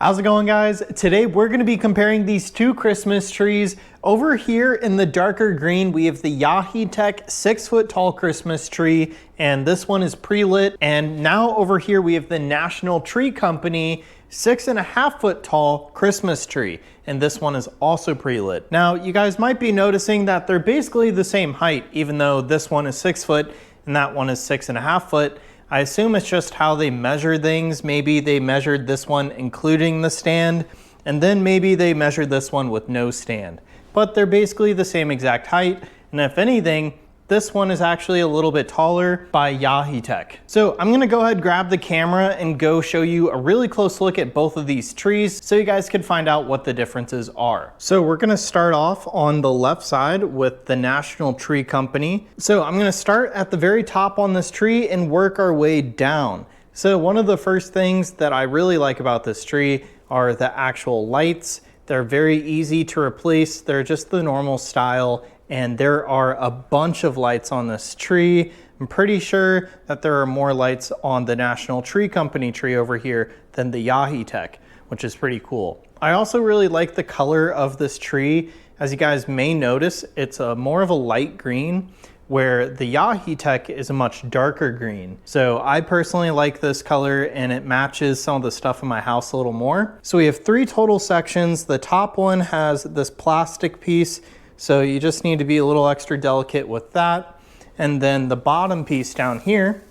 How's it going, guys? Today we're going to be comparing these two Christmas trees. Over here in the darker green we have the Yaheetech 6-foot tall Christmas tree, and this one is pre-lit. And now over here we have the National Tree Company 6.5-foot tall Christmas tree, and this one is also pre-lit. Now you guys might be noticing that they're basically the same height, even though this one is 6 foot and that one is 6.5 foot. I assume it's just how they measure things. Maybe they measured this one including the stand, and then maybe they measured this one with no stand. But they're basically the same exact height, and if anything, this one is actually a little bit taller by Yaheetech. So I'm gonna go ahead and grab the camera and go show you a really close look at both of these trees so you guys can find out what the differences are. So we're gonna start off on the left side with the National Tree Company. So I'm gonna start at the very top on this tree and work our way down. So one of the first things that I really like about this tree are the actual lights. They're very easy to replace. They're just the normal style, and there are a bunch of lights on this tree. I'm pretty sure that there are more lights on the National Tree Company tree over here than the Yaheetech, which is pretty cool. I also really like the color of this tree. As you guys may notice, it's more of a light green, where the Yaheetech is a much darker green. So I personally like this color, and it matches some of the stuff in my house a little more. So we have 3 total sections. The top one has this plastic piece, so you just need to be a little extra delicate with that. And then the bottom piece down here,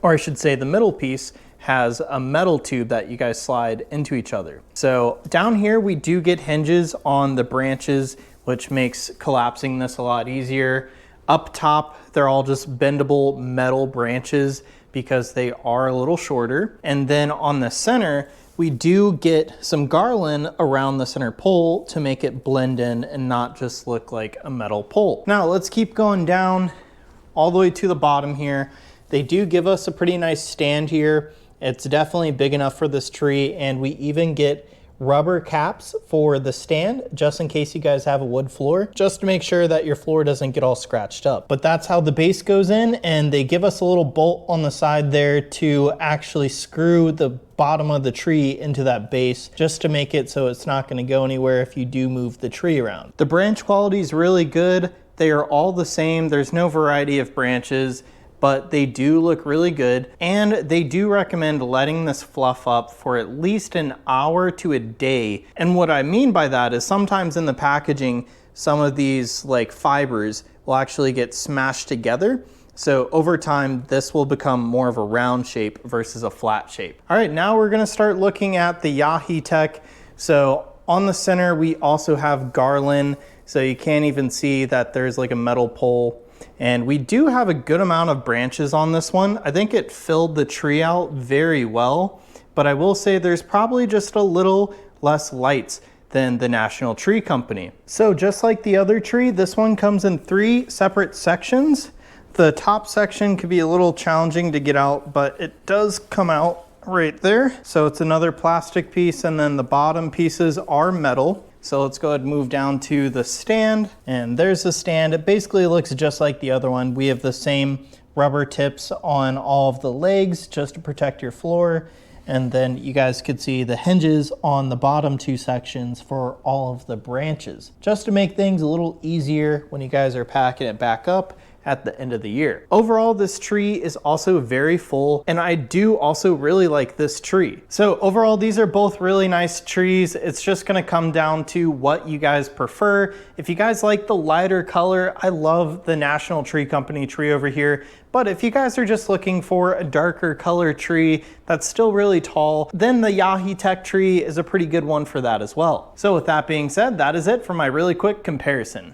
or I should say the middle piece, has a metal tube that you guys slide into each other. So down here we do get hinges on the branches, which makes collapsing this a lot easier. Up top, they're all just bendable metal branches because they are a little shorter. And then on the center, we do get some garland around the center pole to make it blend in and not just look like a metal pole. Now let's keep going down all the way to the bottom here. They do give us a pretty nice stand here. It's definitely big enough for this tree, and we even get rubber caps for the stand, just in case you guys have a wood floor, just to make sure that your floor doesn't get all scratched up. But that's how the base goes in, and they give us a little bolt on the side there to actually screw the bottom of the tree into that base, just to make it so it's not going to go anywhere if you do move the tree around. The branch quality is really good. They are all the same. There's no variety of branches, but they do look really good, and they do recommend letting this fluff up for at least an hour to a day. And what I mean by that is sometimes in the packaging, some of these like fibers will actually get smashed together. So over time, this will become more of a round shape versus a flat shape. All right, now we're gonna start looking at the Yaheetech. So on the center, we also have garland. So you can't even see that there's like a metal pole. And we do have a good amount of branches on this one. I think it filled the tree out very well, but I will say there's probably just a little less lights than the National Tree Company. So just like the other tree, this one comes in 3 separate sections. The top section could be a little challenging to get out, but it does come out right there. So it's another plastic piece, and then the bottom pieces are metal. So let's go ahead and move down to the stand, and there's the stand. It basically looks just like the other one. We have the same rubber tips on all of the legs just to protect your floor. And then you guys could see the hinges on the bottom 2 sections for all of the branches, just to make things a little easier when you guys are packing it back up at the end of the year. Overall, this tree is also very full, and I do also really like this tree. So overall, these are both really nice trees. It's just gonna come down to what you guys prefer. If you guys like the lighter color, I love the National Tree Company tree over here. But if you guys are just looking for a darker color tree that's still really tall, then the Yaheetech tree is a pretty good one for that as well. So with that being said, that is it for my really quick comparison.